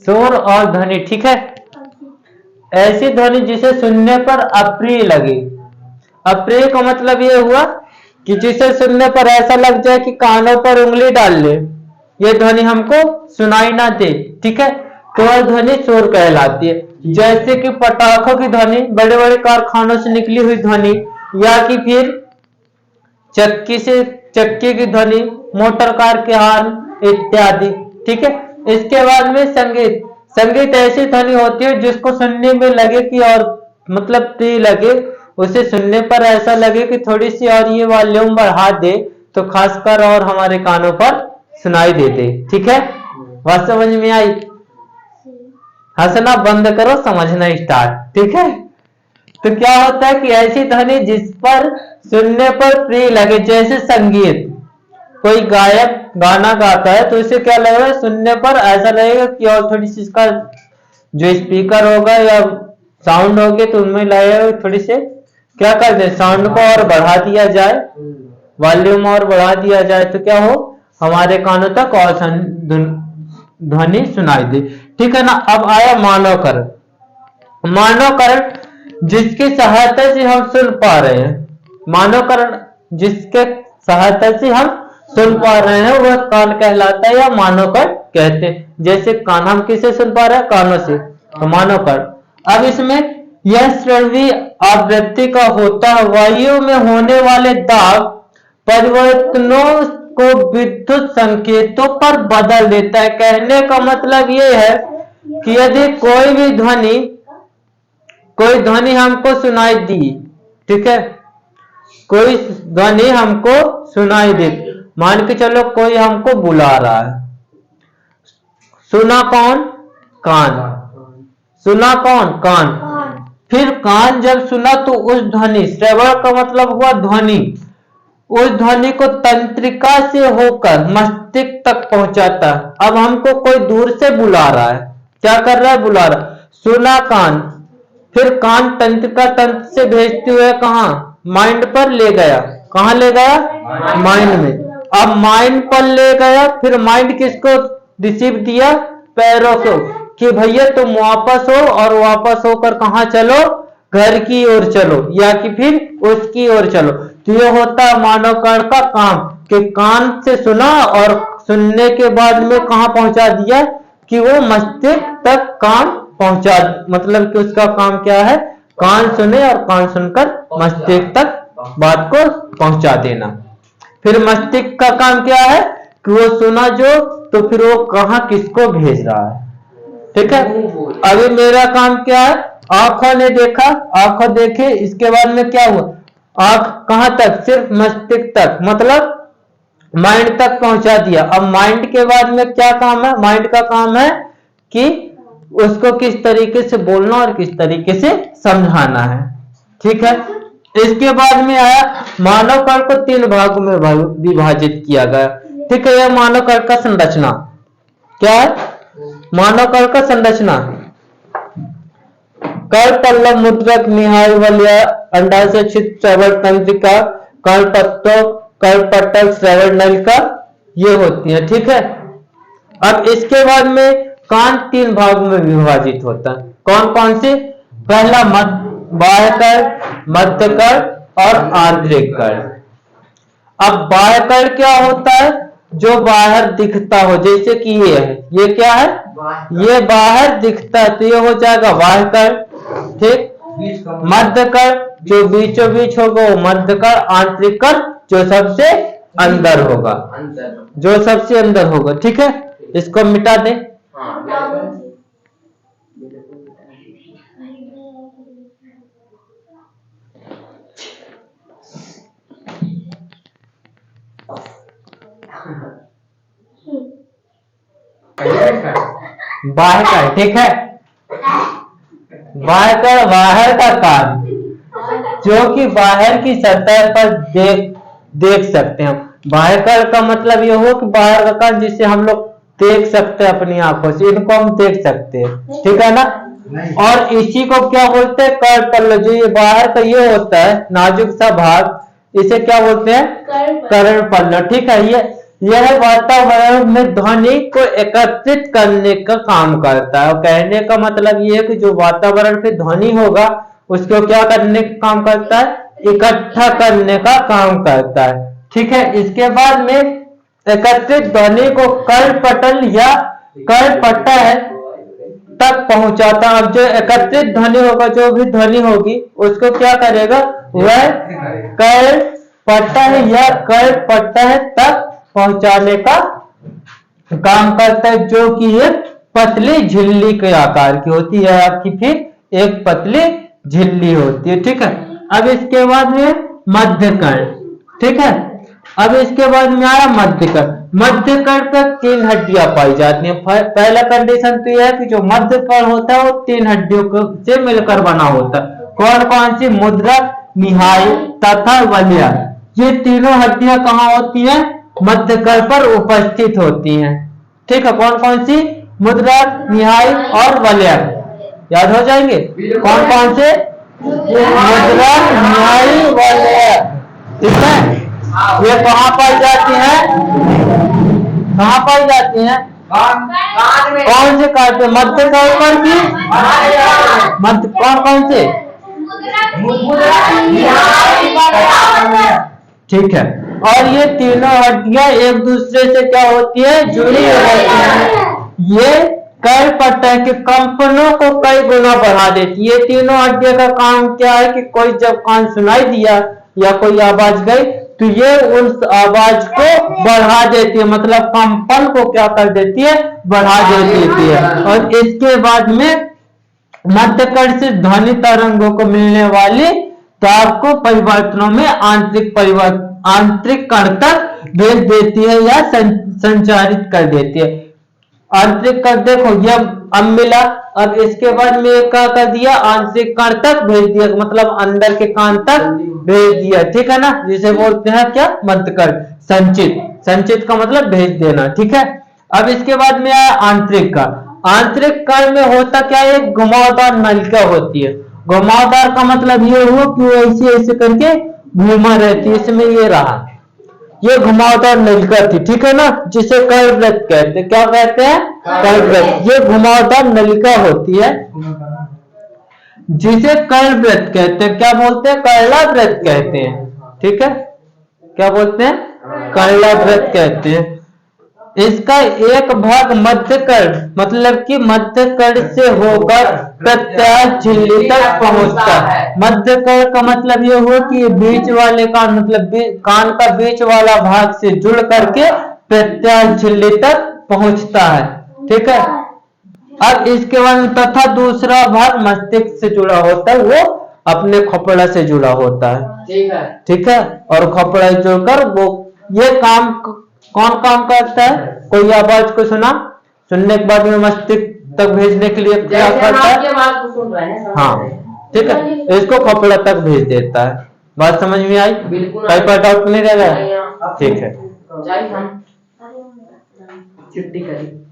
शोर और ध्वनि, ठीक है। ऐसी ध्वनि जिसे सुनने पर अप्रिय लगे। अप्रिय का मतलब ये हुआ कि जिसे सुनने पर ऐसा लग जाए कि कानों पर उंगली डाल ले, ये ध्वनि हमको सुनाई ना दे, ठीक है, तो वह ध्वनि शोर कहलाती है। जैसे कि पटाखों की ध्वनि, बड़े बड़े कारखानों से निकली हुई ध्वनि, या कि फिर चक्की की ध्वनि, मोटर कार के हॉर्न इत्यादि, ठीक है। इसके बाद में संगीत। संगीत ऐसी ध्वनि होती है जिसको सुनने में लगे कि और मतलब प्रिय लगे, उसे सुनने पर ऐसा लगे कि थोड़ी सी और ये वॉल्यूम बढ़ा दे तो खासकर और हमारे कानों पर सुनाई देते, ठीक है। बात समझ में आई? हंसना बंद करो, समझना स्टार्ट, ठीक है। तो क्या होता है कि ऐसी ध्वनि जिस पर सुनने पर प्रिय लगे, जैसे संगीत, कोई गायक गाना गाता है तो इसे क्या लगेगा, सुनने पर ऐसा लगेगा कि और थोड़ी सी इसका जो स्पीकर होगा या साउंड होगी तो उनमें लगेगा थोड़ी से क्या कर दे, साउंड को और बढ़ा दिया जाए, वॉल्यूम और बढ़ा दिया जाए, तो क्या हो, हमारे कानों तक और ध्वनि सुनाई दे, ठीक है ना। अब आया मानवकरण। मानवकरण जिसकी सहायता से हम सुन पा रहे हैं, मानवकरण जिसके सहायता से हम सुन पा रहे हैं वह कान कहलाता है या मानवकर्ण कहते हैं। जैसे कान हम किसे सुन पा रहे हैं, कानों से, तो मानवकर्ण। अब इसमें यह श्रवणीय आवृत्ति का होता है, वायु में होने वाले दाब परिवर्तनों को विद्युत संकेतों पर बदल देता है। कहने का मतलब ये है कि यदि कोई ध्वनि हमको सुनाई दी, ठीक है, कोई ध्वनि हमको सुनाई दे, मान के चलो कोई हमको बुला रहा है, सुना कौन, कान, सुना कौन, कान। फिर कान जब सुना तो उस ध्वनि, श्रवण का मतलब हुआ ध्वनि, उस ध्वनि को तंत्रिका से होकर मस्तिष्क तक पहुंचाता है। अब हमको कोई दूर से बुला रहा है, क्या कर रहा है, बुला रहा है, सुना कान, फिर कान तंत्रिका तंत्र से भेजते हुए कहा, माइंड पर ले गया, कहां ले गया, माइंड में। अब माइंड पर ले गया, फिर माइंड किसको रिसीव दिया, पैरों को, कि भैया तुम वापस हो, और वापस होकर कहां चलो, घर की ओर चलो, या कि फिर उसकी ओर चलो। तो ये होता है मानवकर्ण का काम, कि कान से सुना और सुनने के बाद में कहां पहुंचा दिया, कि वो मस्तिष्क तक काम पहुंचा, मतलब कि उसका काम क्या है, कान सुने और कान सुनकर मस्तिष्क तक बात को पहुंचा देना। फिर मस्तिष्क का काम क्या है कि वो सुना जो, तो फिर वो कहां किसको भेज रहा है, ठीक है। अभी मेरा काम क्या है, आंखों ने देखा, आंखों देखे, इसके बाद में क्या हुआ, आंख कहां तक, सिर्फ मस्तिष्क तक, मतलब माइंड तक पहुंचा दिया। अब माइंड के बाद में क्या काम है, माइंड का काम है कि उसको किस तरीके से बोलना और किस तरीके से समझाना है, ठीक है। इसके बाद में आया मानव कर्ण को 3 भागों में विभाजित किया गया, ठीक है। यह मानव कर्ण का संरचना क्या है, मानव कर्ण का संरचना, कर्ण पल्लव, मुद्रक, निहाल वलय, अंडाशय, छिद्र, श्रवण तंत्रिका, कर्णपट्टो, कर्णपटल, श्रवण नलिका, ये होती है, ठीक है। अब इसके बाद में कान 3 भागों में विभाजित होता है, कौन कौन से, पहला बाह्य कर्ण, मध्य कर्ण और आंतरिक कर्ण। अब बाह्य कर्ण क्या होता है, जो बाहर दिखता हो, जैसे कि ये है, ये क्या है, ये बाहर दिखता है, तो ये हो जाएगा बाह्य कर्ण, ठीक। मध्य कर्ण जो बीचों बीच होगा वो मध्य कर्ण, आंतरिक कर्ण जो सबसे अंदर होगा, जो सबसे अंदर होगा, ठीक है। इसको मिटा दे, बाहर का, ठीक है, बाहर का, बाहर का कान जो कि बाहर की सतह पर देख सकते हैं। बाहर का मतलब ये हो कि बाहर का कान जिसे हम लोग देख सकते हैं अपनी आंखों से, इनको हम देख सकते हैं, ठीक है ना। और इसी को क्या बोलते हैं, कर्ण पल्लव, जो ये बाहर का ये होता है नाजुक सा भाग, इसे क्या बोलते हैं, कर्ण पल्लव, ठीक है। यह वातावरण में ध्वनि को एकत्रित करने का काम करता है। और कहने का मतलब ये है कि जो वातावरण पे ध्वनि होगा उसको क्या करने का काम करता है, इकट्ठा करने का काम करता है। ठीक है, इसके बाद में एकत्रित ध्वनि को कर्णपटल या कर्णपटल तक पहुंचाता। अब जो एकत्रित ध्वनि होगा, जो भी ध्वनि होगी उसको क्या करेगा, वह कर्णपटल या कर्णपटल तक पहुंचाने का काम करता है, जो कि एक पतली झिल्ली के आकार की होती है, आपकी फिर एक पतली झिल्ली होती है। ठीक है, अब इसके बाद में मध्य कर्ण। ठीक है, अब इसके बाद में आया मध्य कर्ण। मध्य कर्ण पर 3 हड्डियां पाई जाती हैं। पहला कंडीशन तो यह है कि जो मध्य कर्ण होता है वो 3 हड्डियों से मिलकर बना होता है। कौन कौन सी, मुद्रक, निहाई तथा वलय। ये तीनों हड्डियां कहाँ होती हैं, मध्य कर्ण पर उपस्थित होती हैं। ठीक है, कौन कौन सी, मुद्रक, निहाई और वलय। याद हो जाएंगे कौन कौन से, मुद्रक, निहाई, वलय। ठीक है, ये कहाँ पाई जाती हैं, कहाँ पाई जाती हैं, कौन से काट पे, मध्य कर्ण पर की मध्य, कौन कौन से, ठीक है। और ये तीनों हड्डियां एक दूसरे से क्या होती है, जुड़ी होती है। ये कर्णपटल के कंपनों को कई गुना बढ़ा देती है। ये तीनों हड्डियों का काम क्या है कि कोई जब कान सुनाई दिया या कोई आवाज गई तो ये उस आवाज को बढ़ा देती है, मतलब कंपन को क्या कर देती है, बढ़ा देती है। और इसके बाद में मध्य कर्ण से ध्वनि तरंगों को मिलने वाली ताप को परिवर्तनों में आंतरिक कर्ण तक भेज देती है या संचारित कर देती है। आंतरिक कर्ण देखो ये अब मिला, अब इसके बाद में क्या कर दिया, आंतरिक कर्ण तक भेज दिया, मतलब अंदर के कान तक भेज दिया। ठीक है ना, जिसे बोलते हैं क्या, मध्य कर्ण। संचित, संचित का मतलब भेज देना। ठीक है, अब इसके बाद में आया आंतरिक कर्ण। आंतरिक कर्ण में होता क्या है, एक घुमावदार नलिका होती है। घुमावदार का मतलब ये हुआ कि वो ऐसे ऐसे करके घूमा रहती है। इसमें ये रहा, ये घुमावदार नलिका थी। ठीक है ना, जिसे कर्णवृत्त कहते हैं। क्या कहते हैं, कर्णवृत्त। ये घुमावदार नलिका होती है जिसे कर्णवृत्त कहते हैं। क्या बोलते हैं, कर्णवृत्त कहते हैं। ठीक है, क्या बोलते हैं, कर्णवृत्त कहते हैं। इसका एक भाग मध्य कर्ण, मतलब कि मध्य कर्ण से होकर प्रत्यास्थ झिल्ली तक पहुंचता है। मध्य कर्ण का मतलब ये हुआ कि बीच वाले कान, मतलब कान का बीच वाला भाग से जुड़ करके प्रत्यास्थ झिल्ली तक पहुंचता है। ठीक है, अब इसके बाद तथा दूसरा भाग मस्तिष्क से जुड़ा होता है, वो अपने खोपड़ा से जुड़ा होता है। ठीक है, और खोपड़ा जोड़कर वो ये काम कौन काम करता है, कोई आवाज को सुनने के बाद में मस्तिष्क तक भेजने के लिए क्या करता है, हाँ ठीक है, इसको खोपड़ा तक भेज देता है। बात समझ में आई, कहीं पर डाउट नहीं रहेगा। ठीक है, छुट्टी करी।